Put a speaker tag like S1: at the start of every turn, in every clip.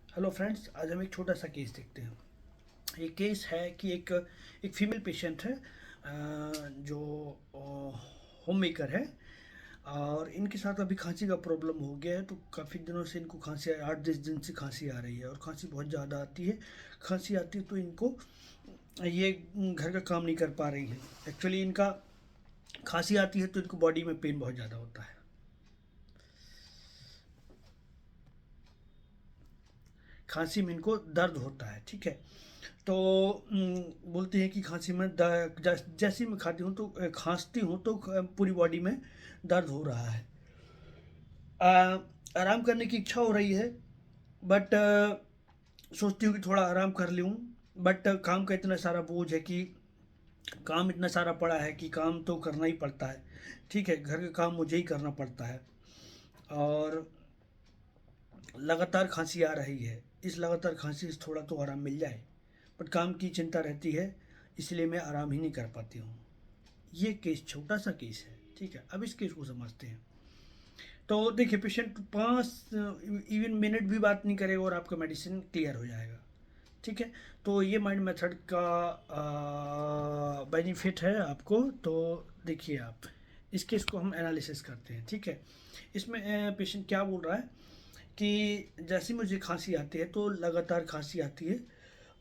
S1: Hello friends, आज हम एक छोटा सा केस देखते हैं। ये केस है कि एक फीमेल पेशेंट है, जो होम मेकर है। और इनके साथ अभी खांसी का प्रॉब्लम हो गया है, तो काफ़ी दिनों से इनको खांसी 8-10 दिन से खांसी आ रही है और खांसी बहुत ज़्यादा आती है। खांसी आती है तो इनको ये घर का काम नहीं कर पा रही है। एक्चुअली इनका खांसी आती है तो इनको बॉडी में पेन बहुत ज़्यादा होता है। खांसी में इनको दर्द होता है, ठीक है। तो बोलते हैं कि खांसी में जैसे ही मैं खाती हूँ तो खांसती हूँ तो पूरी बॉडी में दर्द हो रहा है। आराम करने की इच्छा हो रही है, बट सोचती हूँ कि थोड़ा आराम कर लूँ। बट काम का इतना सारा बोझ है कि काम इतना सारा पड़ा है कि काम तो करना ही पड़ता है। ठीक है, घर का काम मुझे ही करना पड़ता है। और लगातार खांसी आ रही है, इस लगातार खांसी से थोड़ा तो आराम मिल जाए, बट काम की चिंता रहती है, इसलिए मैं आराम ही नहीं कर पाती हूँ। ये केस छोटा सा केस है, ठीक है। अब इस केस को समझते हैं। तो देखिए, पेशेंट 5 इवन मिनट भी बात नहीं करेगा और आपका मेडिसिन क्लियर हो जाएगा, ठीक है। तो ये माइंड मेथड का बेनिफिट है आपको। तो देखिए, आप इस केस को हम एनालिसिस करते हैं, ठीक है। इसमें पेशेंट क्या बोल रहा है कि जैसे मुझे खांसी आती है तो लगातार खांसी आती है,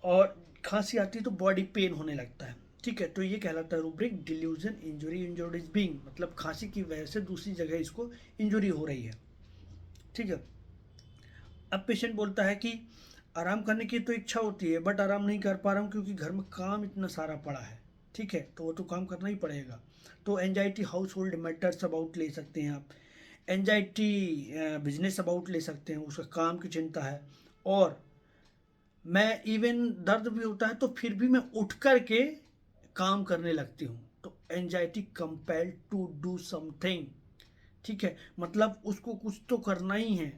S1: और खांसी आती है तो बॉडी पेन होने लगता है, ठीक है। तो ये कहलाता है rubric delusion injury, injured is being, मतलब खांसी की वजह से दूसरी जगह इसको इंजरी हो रही है, ठीक है। अब पेशेंट बोलता है कि आराम करने की तो इच्छा होती है, बट आराम नहीं कर पा रहा हूँ क्योंकि घर में काम इतना सारा पड़ा है, ठीक है। तो वो तो काम करना ही पड़ेगा। तो anxiety house hold matters about ले सकते हैं आप। एंजाइटी बिजनेस अबाउट ले सकते हैं, उसका काम की चिंता है। और मैं इवन दर्द भी होता है तो फिर भी मैं उठ कर के काम करने लगती हूँ, तो anxiety compelled to do something, ठीक है। मतलब उसको कुछ तो करना ही है,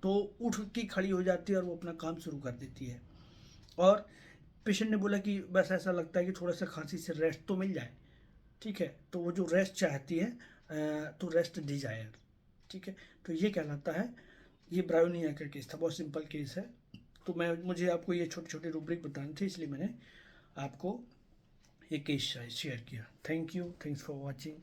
S1: तो उठ के खड़ी हो जाती है और वो अपना काम शुरू कर देती है। और पेशेंट ने बोला कि बस ऐसा लगता है कि थोड़ा सा खांसी से रेस्ट तो मिल जाए, ठीक है। तो वो जो रेस्ट चाहती है, तो रेस्ट डिजायर, ठीक है। तो ये कहलाता है, ये ब्रायोनिया का केस था, बहुत सिंपल केस है। तो मुझे आपको ये छोटे छोटे रूब्रिक बताने थे, इसलिए मैंने आपको ये केस शेयर किया। Thank you, thanks for watching.